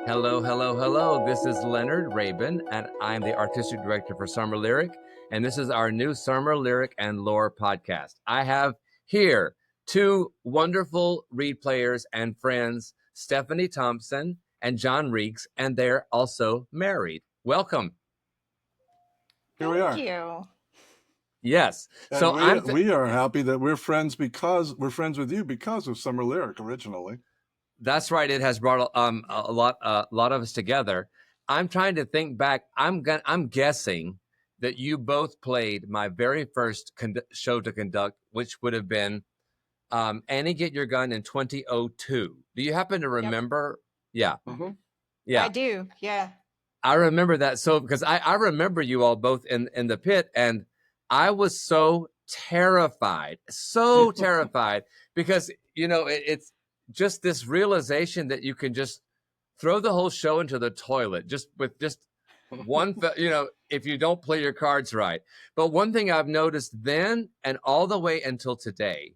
Hello, hello, hello. This is Leonard Rabin, and I'm the artistic director for Summer Lyric. And this is our new Summer Lyric and Lore podcast. I have here two wonderful reed players and friends, Stephanie Thompson and John Reeks, and they're also married. Welcome. Here we are. Thank you. Yes. And So we are happy that we're friends with you because of Summer Lyric originally. That's right. It has brought a lot of us together. I'm trying to think back. I'm guessing that you both played my very first show to conduct, which would have been Annie Get Your Gun in 2002. Do you happen to remember? Yep. Yeah. Mm-hmm. Yeah. I do. Yeah. I remember that. So because I remember you all both in the pit, and I was so terrified because, it's just this realization that you can just throw the whole show into the toilet just with just one, if you don't play your cards right. But one thing I've noticed then and all the way until today,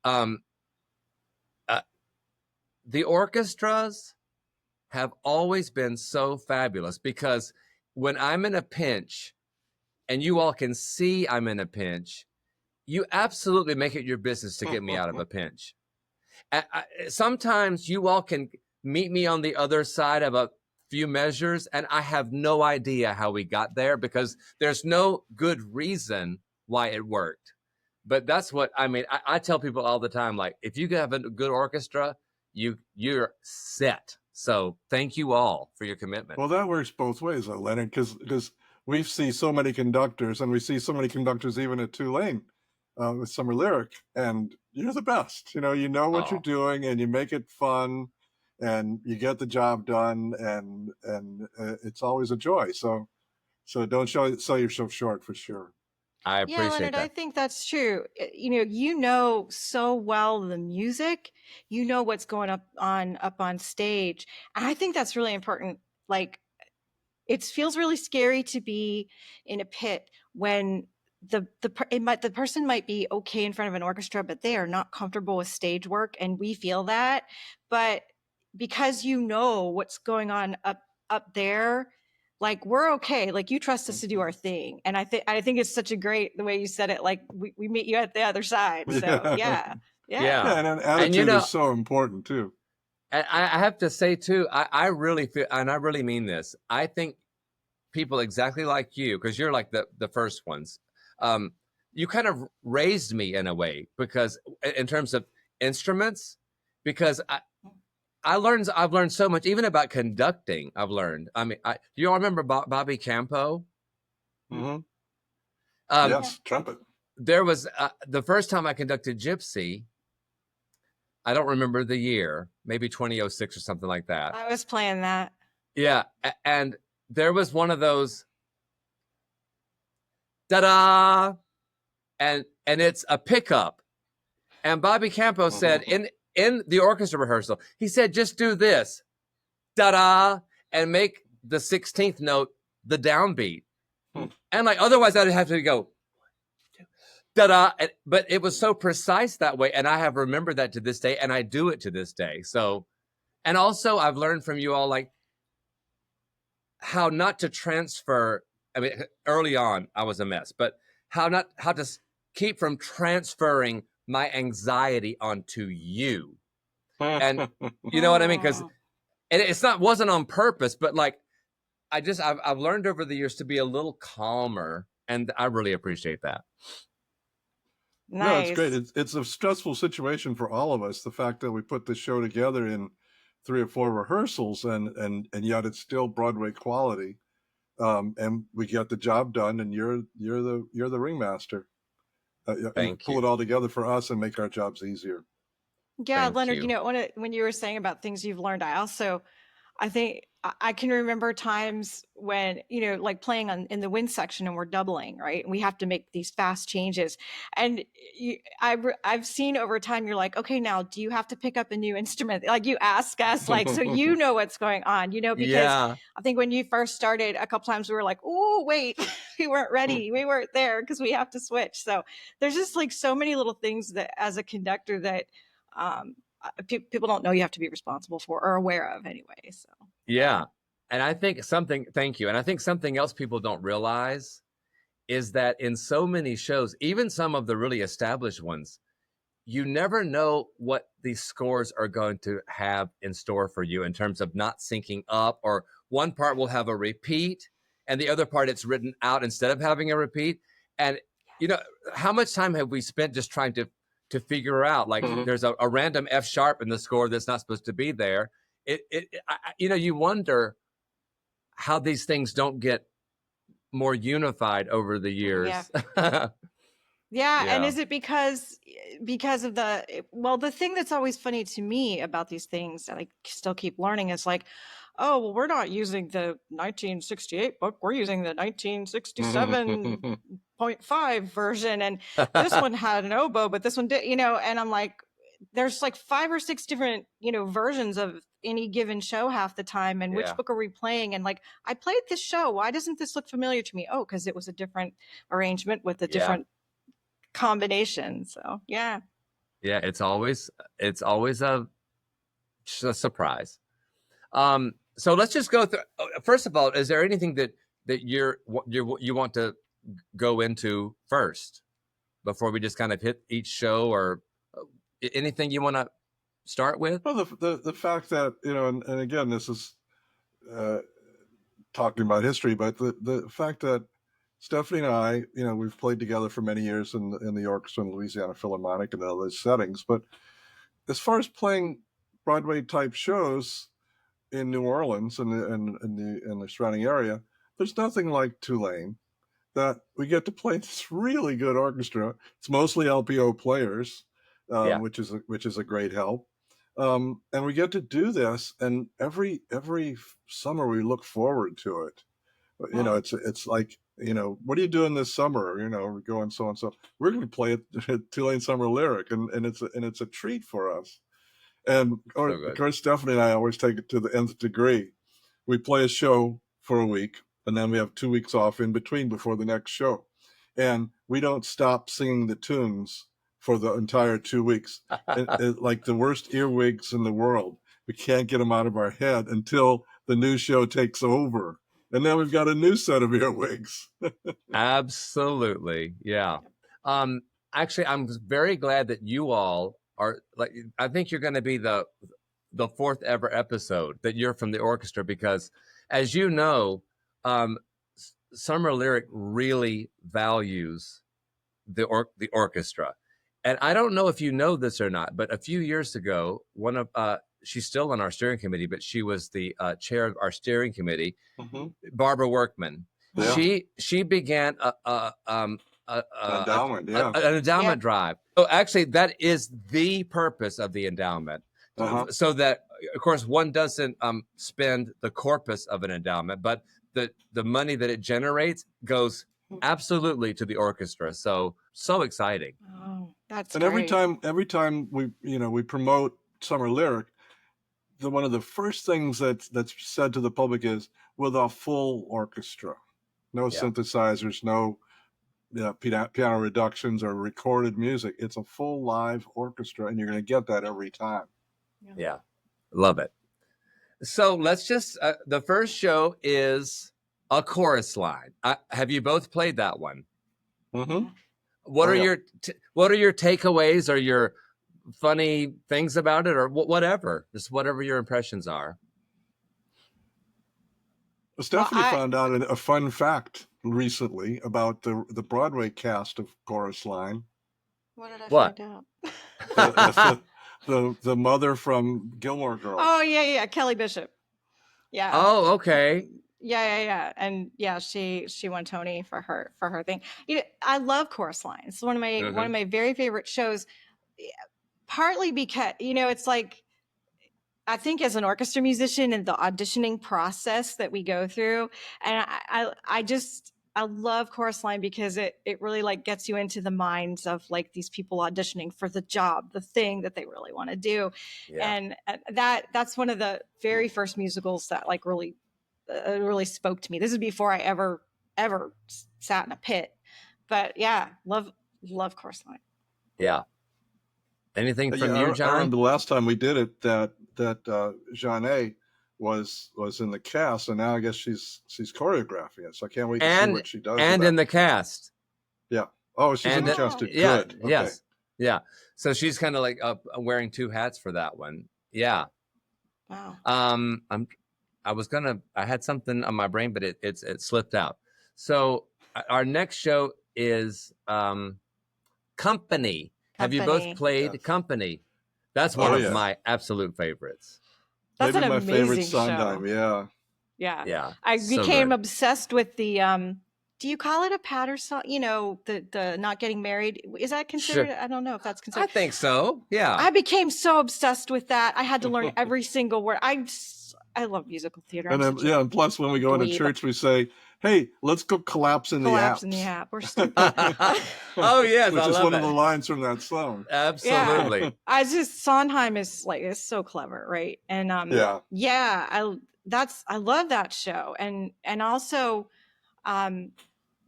the orchestras have always been so fabulous because when I'm in a pinch and you all can see I'm in a pinch, you absolutely make it your business to get me out of a pinch. Sometimes you all can meet me on the other side of a few measures, and I have no idea how we got there because there's no good reason why it worked. But that's what I mean. I tell people all the time, like, if you have a good orchestra, you're set. So thank you all for your commitment. Well, that works both ways, though, Leonard, because we see so many conductors, and we see so many conductors even at Tulane with Summer Lyric, and you're the best. You know what you're doing, and you make it fun, and you get the job done, and it's always a joy. So don't sell yourself short, for sure. I appreciate Leonard, that. I think that's true. You know so well the music, you know what's going up on stage. And I think that's really important. Like, it feels really scary to be in a pit when the person might be okay in front of an orchestra, but they are not comfortable with stage work. And we feel that. But because you know what's going on up there, like, we're okay. Like, you trust us to do our thing. And I think it's such a great, the way you said it, like, we meet you at the other side. So yeah. And an attitude is so important too. And I have to say too, I really feel, and I really mean this, I think people exactly like you, because you're like the first ones, you kind of raised me in a way, because in terms of instruments, because I've learned so much, even about conducting. I've learned. I mean, do you all remember Bobby Campo? Mm-hmm. Yes, trumpet. There was the first time I conducted Gypsy. I don't remember the year, maybe 2006 or something like that. I was playing that. Yeah, and there was one of those, da-da, and it's a pickup. And Bobby Campo said in the orchestra rehearsal, he said, just do this, da-da, and make the 16th note the downbeat. And like, otherwise I'd have to go, da-da. But it was so precise that way. And I have remembered that to this day, and I do it to this day. So, and also I've learned from you all, like, how not to transfer. I mean, early on I was a mess, but how to keep from transferring my anxiety onto you. And you know what I mean? Because wasn't on purpose, but like, I've learned over the years to be a little calmer, and I really appreciate that. Nice. No, it's great. It's a stressful situation for all of us. The fact that we put the show together in 3 or 4 rehearsals, and yet it's still Broadway quality, and we get the job done. And you're the ringmaster. Thank pull you. It all together for us and make our jobs easier. Yeah, Thank Leonard, you. When you were saying about things you've learned, I think I can remember times when, like playing in the wind section and we're doubling, right? And we have to make these fast changes. And I've seen over time, you're like, okay, now do you have to pick up a new instrument? Like, you ask us, like, so you know what's going on, because I think when you first started, a couple times we were like, oh, wait, we weren't ready. We weren't there because we have to switch. So there's just like so many little things that as a conductor that, people don't know you have to be responsible for or aware of anyway. So Yeah. And I think thank you. And I think something else people don't realize is that in so many shows, even some of the really established ones, you never know what these scores are going to have in store for you in terms of not syncing up, or one part will have a repeat and the other part it's written out instead of having a repeat. And how much time have we spent just trying to figure out, like, there's a random F sharp in the score that's not supposed to be there. You wonder how these things don't get more unified over the years. Yeah, and Yeah. is it because of the thing that's always funny to me about these things that I still keep learning is like, oh, well, we're not using the 1968 book, we're using the 1967.5 version, and this one had an oboe, but this one did, and I'm like, there's like 5 or 6 different, versions of any given show half the time, and which book are we playing? And like, I played this show, why doesn't this look familiar to me? Oh, because it was a different arrangement with a different combination. So yeah, it's always a surprise. So let's just go through. First of all, is there anything that you want to go into first before we just kind of hit each show, or anything you want to start with? Well, the fact that, and again, this is talking about history, but the fact that Stephanie and I, we've played together for many years in the orchestra and Louisiana Philharmonic and other settings. But as far as playing Broadway type shows in New Orleans and the surrounding area, there's nothing like Tulane. That we get to play this really good orchestra. It's mostly LPO players, which is a great help. And we get to do this, and every summer we look forward to it. It's like, what are you doing this summer? We're going so and so. We're going to play at Tulane Summer Lyric, and it's a treat for us. And of course, Stephanie and I always take it to the nth degree. We play a show for a week, and then we have 2 weeks off in between before the next show, and we don't stop singing the tunes for the entire 2 weeks. Like the worst earwigs in the world. We can't get them out of our head until the new show takes over. And then we've got a new set of earwigs. Absolutely. Yeah. Actually, I'm very glad that you all are, like, I think you're going to be the 4th ever episode that you're from the orchestra, because, as you know, Summer Lyric really values the orchestra. And I don't know if you know this or not, but a few years ago, she's still on our steering committee, but she was the chair of our steering committee, Barbara Workman. Yeah. She began an endowment drive. So actually, that is the purpose of the endowment, so that, of course, one doesn't spend the corpus of an endowment, but the money that it generates goes absolutely to the orchestra. So exciting. Oh, that's and great. every time we promote Summer Lyric, one of the first things that's said to the public is, with a full orchestra, no synthesizers, no piano reductions or recorded music. It's a full live orchestra, and you're going to get that every time. Yeah, love it. So let's just the first show is a chorus line. Have you both played that one? What are your takeaways, or your funny things about it, or whatever, just whatever your impressions are? Well, Stephanie found out a fun fact recently about the Broadway cast of Chorus Line. What did I find out? the mother from Gilmore Girls. Oh yeah, Kelly Bishop. Yeah. Oh, okay. Yeah. And yeah, she won Tony for her thing. I love Chorus Line. It's one of my very favorite shows. Partly because, it's like, I think as an orchestra musician and the auditioning process that we go through, and I love Chorus Line because it really like gets you into the minds of like these people auditioning for the job, the thing that they really want to do. Yeah. And that's one of the very first musicals that like really spoke to me. This is before I ever sat in a pit, but yeah, love Chorus Line. Yeah. Anything from you, John? I remember the last time we did it, that Jeanne was in the cast, and now I guess she's choreographing it. So I can't wait to see And what she does. and with in that. the cast. Yeah. Oh, she's in And the cast too. yeah, Good. Okay. yes, yeah. So she's kind of like wearing two hats for that one. Yeah. Wow. I had something on my brain, but it slipped out. So our next show is Company. Have you both Company. played Yes. Company? That's Oh, one of yeah. my absolute favorites. That's Maybe an my favorite amazing show. Sondheim. Yeah. Yeah. Yeah, I so became good. obsessed with the do you call it a Patterson? You know, the not getting married. Is that considered? Sure. I don't know if that's I considered. think so. Yeah. I became so obsessed with that. I had to learn every single word. I love musical theater. And I'm then, such a and plus when we go into dweeb. church, we say, "Hey, let's go collapse in the Collapse in the apps." app. We're stupid. Oh yes, Which I is love one it. of the lines from that song. Absolutely. I just Sondheim is so clever, right? And Yeah. I love that show, and also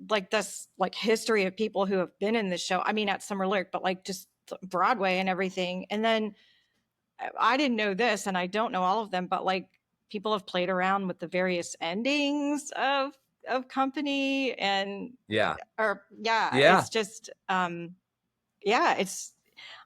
like this like history of people who have been in this show. I mean, at Summer Lyric, but like just Broadway and everything. And then I didn't know this, and I don't know all of them, but like people have played around with the various endings of Company, and Yeah. it's just it's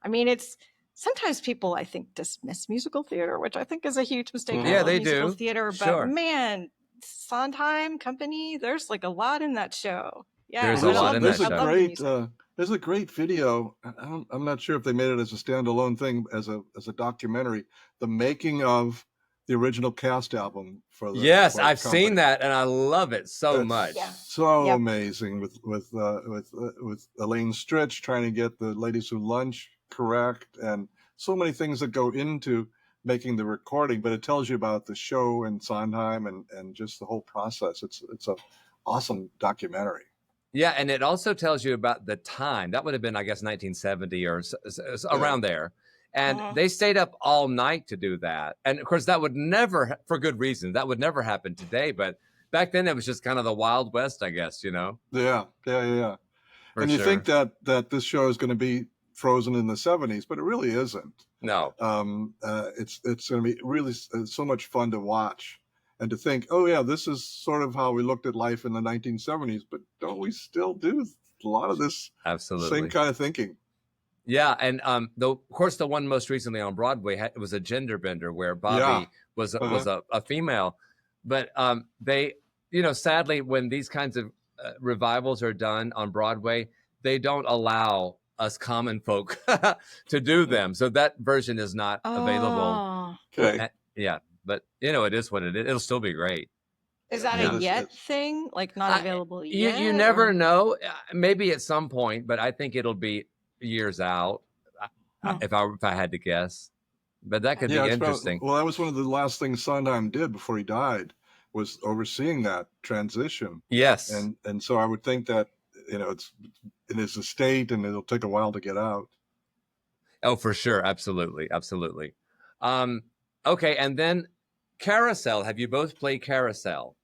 I mean, it's sometimes people I think dismiss musical theater, which I think is a huge mistake. Mhm. I Yeah, love they musical do. theater, but Sure. man, Sondheim Company, there's like a lot in that show. Yeah, There's Well, a lot in there's that a show. I love the music. there's a great video. I'm not sure if they made it as a standalone thing, as a documentary. The making of the original cast album Yes, for I've seen Company. that, and I love it so It's much. Yeah. so Yep. amazing with Elaine Stritch trying to get the Ladies Who Lunch correct, and so many things that go into making the recording. But it tells you about the show and Sondheim and just the whole process. It's a awesome documentary. Yeah, and it also tells you about the time. That would have been, I guess, 1970 or around there. And they stayed up all night to do that. And of course, that would never, for good reason, that would never happen today. But back then, it was just kind of the Wild West, I guess, Yeah. for And you think sure. that this show is going to be frozen in the 70s, but it really isn't. No. It's going to be really so much fun to watch and to think, oh yeah, this is sort of how we looked at life in the 1970s, but don't we still do a lot of this Absolutely. same kind of thinking? Yeah, and of course, the one most recently on Broadway was a gender bender where Bobby was a female, but they, sadly, when these kinds of revivals are done on Broadway, they don't allow us common folk to do them, so that version is not available. Oh. Okay. Yeah, but it is what it is. It'll still be great. Is that Yeah. a yet thing? Like not available yet? You never know. Maybe at some point, but I think it'll be years out. If I had to guess, but that could be interesting. Well, that was one of the last things Sondheim did before he died, was overseeing that transition. Yes, and so I would think that it's in his estate, and it'll take a while to get out. Oh, for sure, absolutely. Okay, and then Carousel. Have you both played Carousel?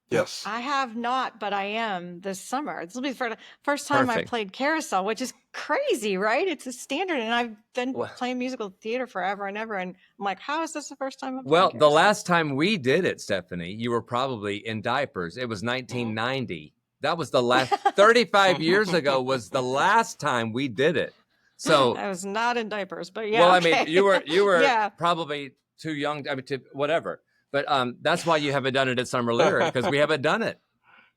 Yes. I have not, but I am this summer. This will be the first time I played Carousel, which is crazy, right? It's a standard, and I've been playing musical theater forever and ever, and I'm like, how is this the first time I'm playing Carousel? The last time we did it, Stephanie, you were probably in diapers. It was 1990. That was the last 35 years ago was the last time we did it. So I was not in diapers, but yeah. Well, I mean, you were probably too young. I mean, to whatever. But that's why you haven't done it at Summer Lyric, because we haven't done it.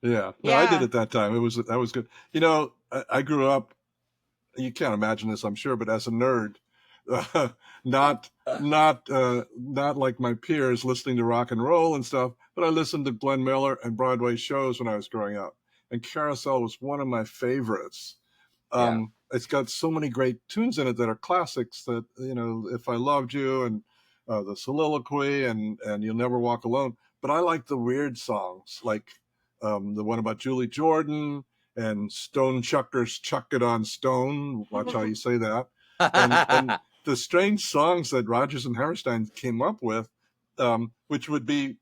Yeah. No, I did it that time. That was good. I grew up. You can't imagine this, I'm sure, but as a nerd, not like my peers listening to rock and roll and stuff, but I listened to Glenn Miller and Broadway shows when I was growing up, and Carousel was one of my favorites. It's got so many great tunes in it that are classics. That If I Loved You and the Soliloquy and You'll Never Walk Alone. But I like the weird songs, like the one about Julie Jordan and Stone Chuckers Chuck It on Stone. Watch how you say that. And the strange songs that Rodgers and Hammerstein came up with, which would be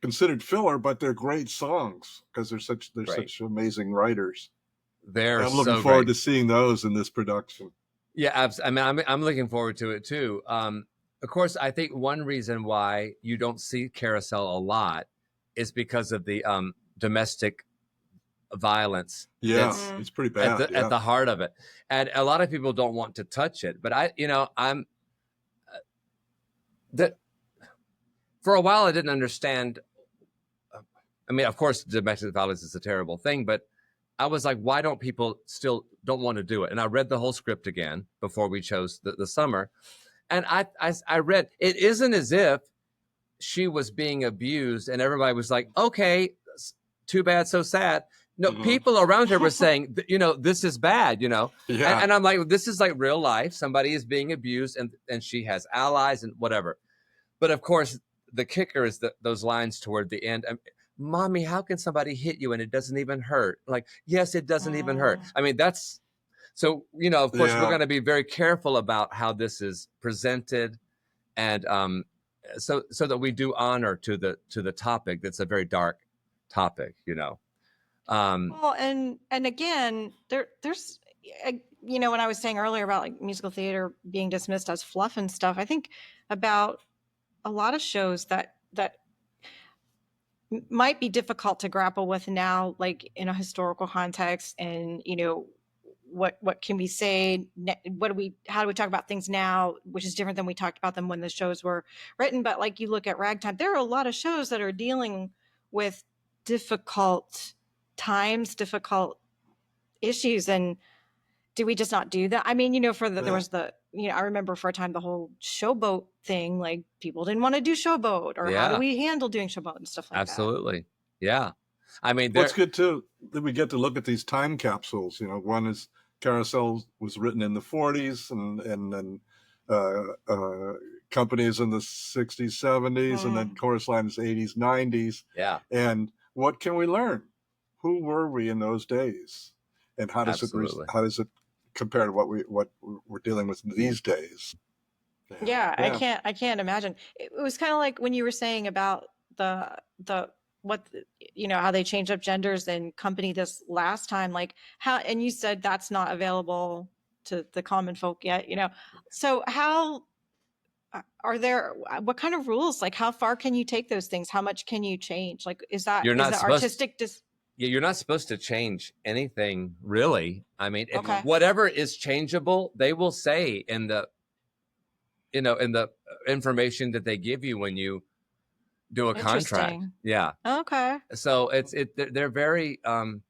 considered filler, but they're great songs because they're such amazing writers. I'm looking forward to seeing those in this production. Yeah, absolutely. I mean, I'm looking forward to it too. of course, I think one reason why you don't see Carousel a lot is because of the domestic violence Yeah, that's it's pretty at bad. at the heart of it, and a lot of people don't want to touch it. But I'm that for a while I didn't understand. I mean, of course, domestic violence is a terrible thing, but I was like, why don't people still don't want to do it? And I read the whole script again before we chose the summer, and I read it isn't as if she was being abused and everybody was like, okay, too bad, so sad. No, people around her were saying, this is bad, Yeah. and I'm like, this is like real life. Somebody is being abused and she has allies and whatever. But of course, the kicker is those lines toward the end. Mommy, how can somebody hit you and it doesn't even hurt? Like, yes, it doesn't even hurt. I mean, that's so, of course, we're going to be very careful about how this is presented, and so that we do honor to the topic. That's a very dark topic, Well, and again, there's when I was saying earlier about like musical theater being dismissed as fluff and stuff, I think about a lot of shows that might be difficult to grapple with now, like in a historical context, and what can we say, how do we talk about things now, which is different than we talked about them when the shows were written. But like you look at Ragtime, there are a lot of shows that are dealing with difficult times, difficult issues, and do we just not do that? I mean, there was I remember for a time the whole showboat thing, like people didn't want to do showboat, or how do we handle doing showboat and stuff like Absolutely. Yeah. I mean, what's good too, that we get to look at these time capsules. One is Carousel was written in the 40s, and then Companies in the 60s, 70s, and then Chorus Line is 80s, 90s. Yeah. And what can we learn? Who were we in those days? And how does it compare to what we're dealing with these days? Yeah. I can't imagine. It was kind of like when you were saying about the how they changed up genders in Company this last time, like how, and you said that's not available to the common folk yet, so how what kind of rules, like how far can you take those things, how much can you change, like is that artistic you're not supposed to change anything, really. I mean, okay. Whatever is changeable, they will say in the in the information that they give you when you do a contract. Yeah. Okay. So they're very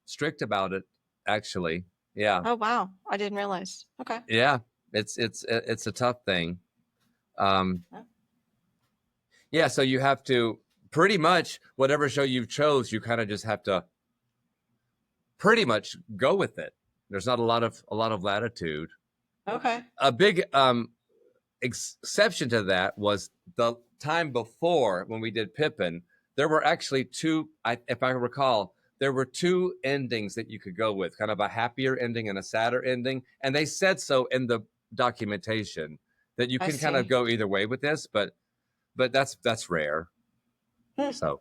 strict about it, actually. Yeah. Oh wow, I didn't realize. Okay. Yeah, it's a tough thing. Yeah, so you have to pretty much whatever show you've chose, you kind of just have to pretty much go with it. There's not a lot of latitude. Okay. A big exception to that was the time before when we did Pippin. There were actually two, if I recall, there were two endings that you could go with, kind of a happier ending and a sadder ending. And they said so in the documentation that you can kind of go either way with this, but that's rare. So,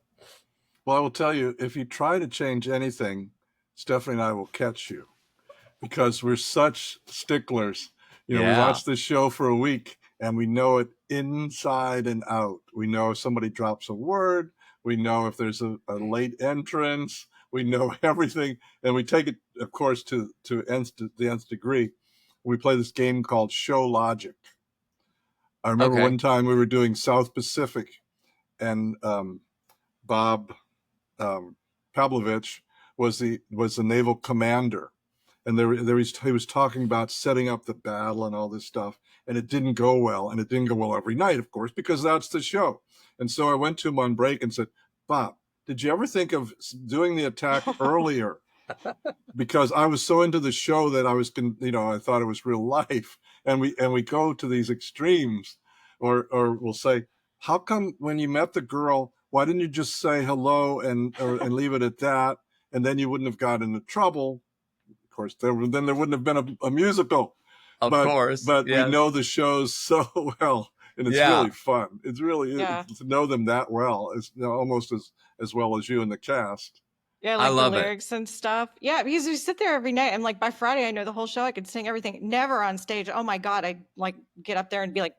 well, I will tell you, if you try to change anything, Stephanie and I will catch you, because we're such sticklers. We watch this show for a week and we know it inside and out. We know if somebody drops a word. We know if there's a late entrance. We know everything. And we take it, of course, to the nth degree. We play this game called Show Logic. I remember one time we were doing South Pacific, and Bob Pavlovich was the naval commander. And he was talking about setting up the battle and all this stuff, and it didn't go well. And it didn't go well every night, of course, because that's the show. And so I went to him on break and said, Bob, did you ever think of doing the attack earlier? Because I was so into the show that I thought it was real life. And we go to these extremes, or we'll say, how come when you met the girl, why didn't you just say hello and leave it at that? And then you wouldn't have gotten into trouble. Of course, then there wouldn't have been a musical. Of course. But we know the shows so well, and it's really fun. It's really to know them that well. It's almost as well as you and the cast. Yeah, like the lyrics and stuff. Yeah, because we sit there every night, and like by Friday, I know the whole show. I could sing everything. Never on stage. Oh my God, I like get up there and be like,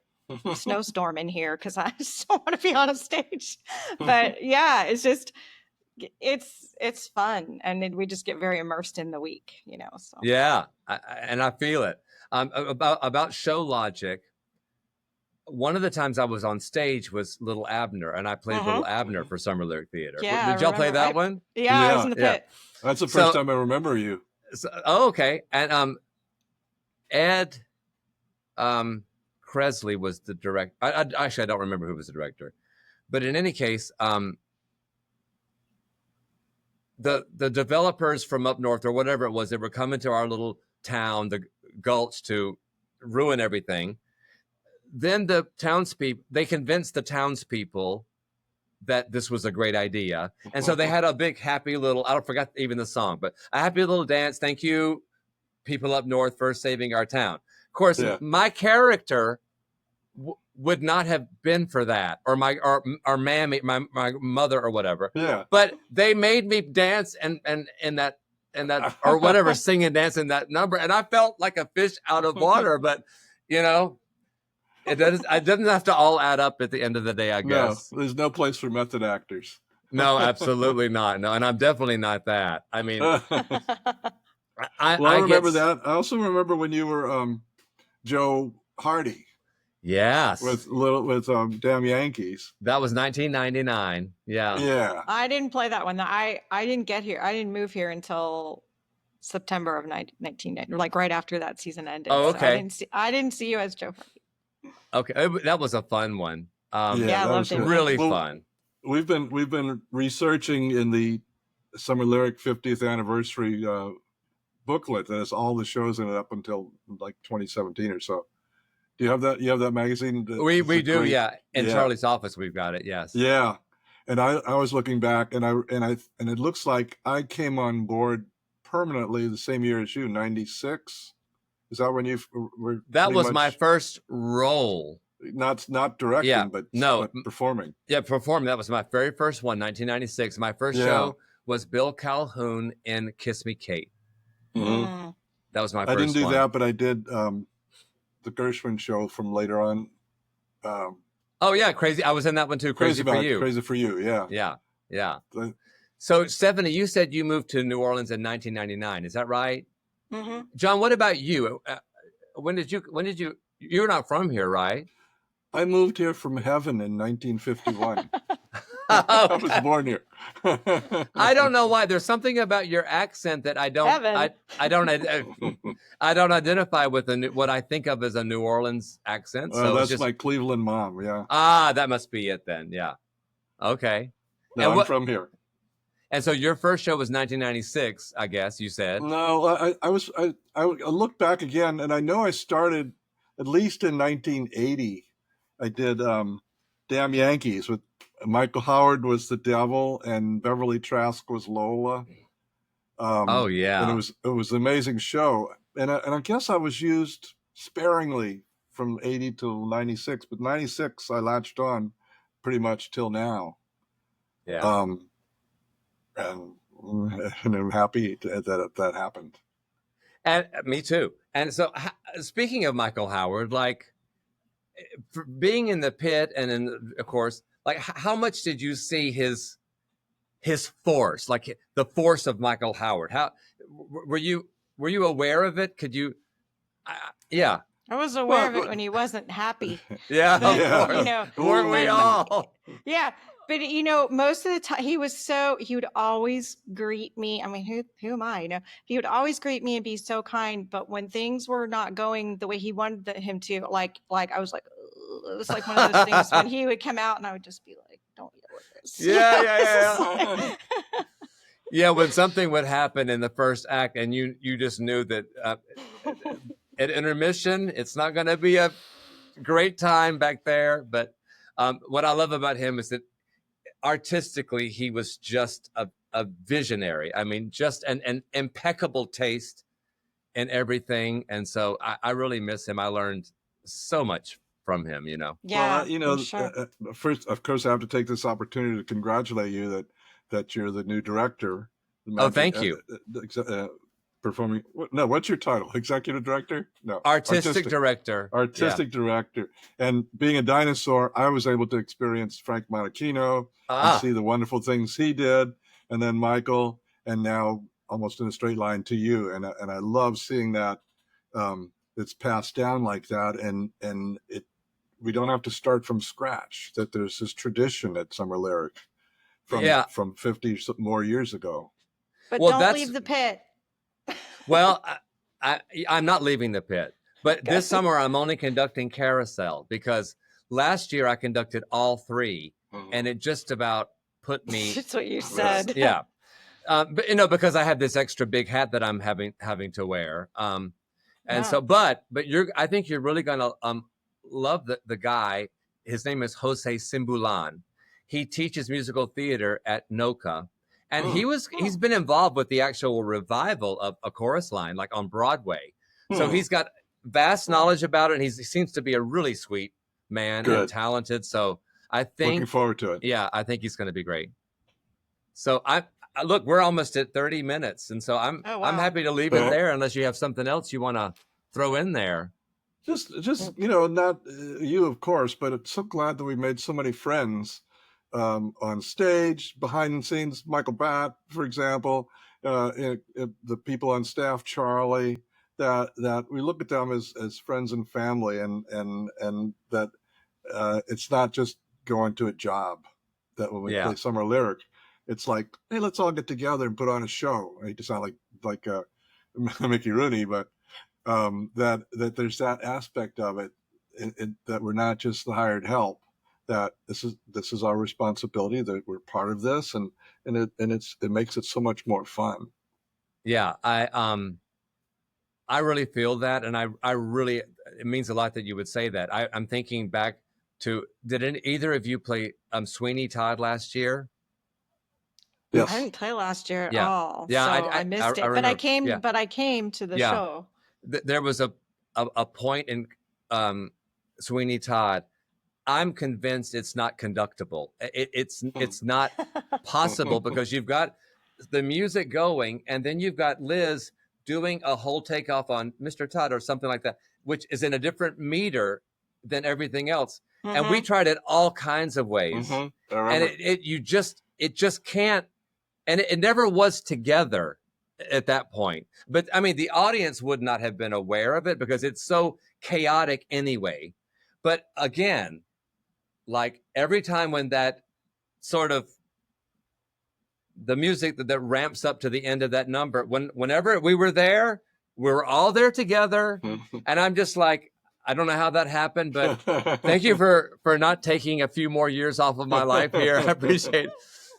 snowstorm in here because I just don't want to be on a stage. But yeah, it's just it's fun, and then we just get very immersed in the week, So Yeah, and I feel it. About show logic. One of the times I was on stage was Little Abner, and I played Little Abner for Summer Lyric Theater. Yeah, Did y'all play that one? Yeah, I was in the pit. That's the first time I remember you. Okay, and Ed Kresley was the director. Actually, I don't remember who was the director, but in any case, the developers from up north or whatever it was, they were coming to our little town, the Gulch, to ruin everything. Then the townspeople, they convinced the townspeople that this was a great idea, and so they had a big happy little, I don't forget even the song, but a happy little dance. Thank you, people up north, for saving our town. Of course, my character would not have been for that, or Mammy, my mother or whatever. Yeah. But they made me dance and that or whatever, sing and dance in that number, and I felt like a fish out of water. But it doesn't have to all add up at the end of the day, I guess. No, there's no place for method actors. No, absolutely not. No, and I'm definitely not that. I mean, I remember that. I also remember when you were Joe Hardy. Yes. With Damn Yankees. That was 1999. Yeah. Yeah. I didn't play that one. I didn't get here. I didn't move here until September of 1990, like right after that season ended. Oh, okay. So I didn't see you as Joe Hardy. Okay, that was a fun one. I loved it. Really fun. We've been researching in the Summer Lyric 50th anniversary booklet that has all the shows in it up until like 2017 or so. Do you have that? You have that magazine? We do, yeah. In Charlie's office, we've got it. Yes. Yeah, and I was looking back, and it looks like I came on board permanently the same year as you, 96. Is that when you were? That was my first role. Not directing, but performing. Yeah, performing. That was my very first one, 1996. My first show was Bill Calhoun in Kiss Me Kate. Mm-hmm. That was my first one. I didn't do that, but I did the Gershwin show from later on. Oh yeah, Crazy. I was in that one too. Crazy for You. Crazy for You. Yeah. Yeah. So Stephanie, you said you moved to New Orleans in 1999. Is that right? Mm-hmm. John, what about you? When did you? You're not from here, right? I moved here from heaven in 1951. I was born here. I don't know why. There's something about your accent that I don't. I don't identify with what I think of as a New Orleans accent. So that's my Cleveland mom. Yeah. That must be it then. Yeah. Okay. No, I'm from here. And so your first show was 1996, I guess you said. No, I looked back again, and I know I started at least in 1980. I did Damn Yankees with Michael Howard was the devil, and Beverly Trask was Lola. Oh yeah, and it was an amazing show, and I guess I was used sparingly from 80 to 96, but 96 I latched on pretty much till now. Yeah. And I'm happy that happened. And me too. And so, speaking of Michael Howard, like for being in the pit, and of course, like how much did you see his force, like the force of Michael Howard? How were you aware of it? Could you? Yeah. I was aware of it when he wasn't happy. Yeah, but, weren't we all? Yeah. But, most of the time he would always greet me. I mean, who am I? He would always greet me and be so kind. But when things were not going the way he wanted him to, like I was like, ugh. It was like one of those things when he would come out and I would just be like, don't yell at this. Yeah. Yeah, when something would happen in the first act and you just knew that at intermission, it's not going to be a great time back there. But what I love about him is that artistically, he was just a visionary. I mean, just an impeccable taste in everything. And so I really miss him. I learned so much from him, Yeah, well, sure. First, of course, I have to take this opportunity to congratulate you that you're the new director. Oh, thank you. performing. No, what's your title? Executive director? No, Artistic director. Artistic director. And being a dinosaur, I was able to experience Frank Monachino and see the wonderful things he did, and then Michael, and now almost in a straight line to you. And I love seeing that it's passed down like that, and we don't have to start from scratch. That there's this tradition at Summer Lyric from 50 more years ago. But don't leave the pit. Well, I'm not leaving the pit. But this summer, I'm only conducting Carousel because last year I conducted all three, and it just about put me. That's what you said. Yeah, but because I have this extra big hat that I'm having to wear, and so, but I think you're really gonna love the guy. His name is Jose Simbulan. He teaches musical theater at NOCA. And he's been involved with the actual revival of A Chorus Line, like on Broadway. So he's got vast knowledge about it, and he seems to be a really sweet man and talented. So I think looking forward to it. Yeah, I think he's going to be great. So look, we're almost at 30 minutes, and so I'm happy to leave it there unless you have something else you want to throw in there. Just not you, of course, but I'm so glad that we made so many friends. On stage, behind the scenes, Michael Batt, for example, the people on staff, Charlie, that we look at them as friends and family, and that it's not just going to a job. That when we play Summer Lyric, it's like, hey, let's all get together and put on a show. I hate to sound like Mickey Rooney, but that there's that aspect of it, that we're not just the hired help. That this is our responsibility, that we're part of this, and it makes it so much more fun. Yeah, I really feel that, and I really, it means a lot that you would say that. I'm thinking back to, did either of you play Sweeney Todd last year? Yes. I didn't play last year at all. Yeah, so I missed it. But I came to the show. There was a point in Sweeney Todd. I'm convinced it's not conductible. It's not possible because you've got the music going, and then you've got Liz doing a whole takeoff on Mr. Todd or something like that, which is in a different meter than everything else. And we tried it all kinds of ways, and it just can't, and it never was together at that point. But I mean, the audience would not have been aware of it because it's so chaotic anyway. But again, like every time when that sort of the music that ramps up to the end of that number, whenever we were there, we were all there together. And I'm just like, I don't know how that happened, but thank you for not taking a few more years off of my life here. I appreciate it.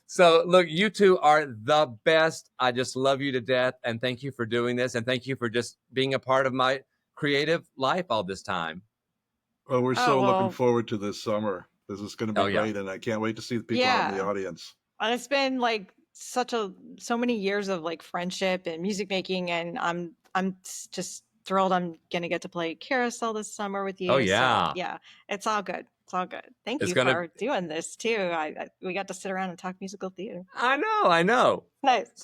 So look, you two are the best. I just love you to death. And thank you for doing this. And thank you for just being a part of my creative life all this time. Well, we're looking forward to this summer. This is going to be great, and I can't wait to see the people out in the audience. And it's been like so many years of like friendship and music making, and I'm just thrilled I'm going to get to play Carousel this summer with you. Oh yeah, so, yeah, it's all good. It's all good. Thank you for doing this too. We got to sit around and talk musical theater. I know. Nice.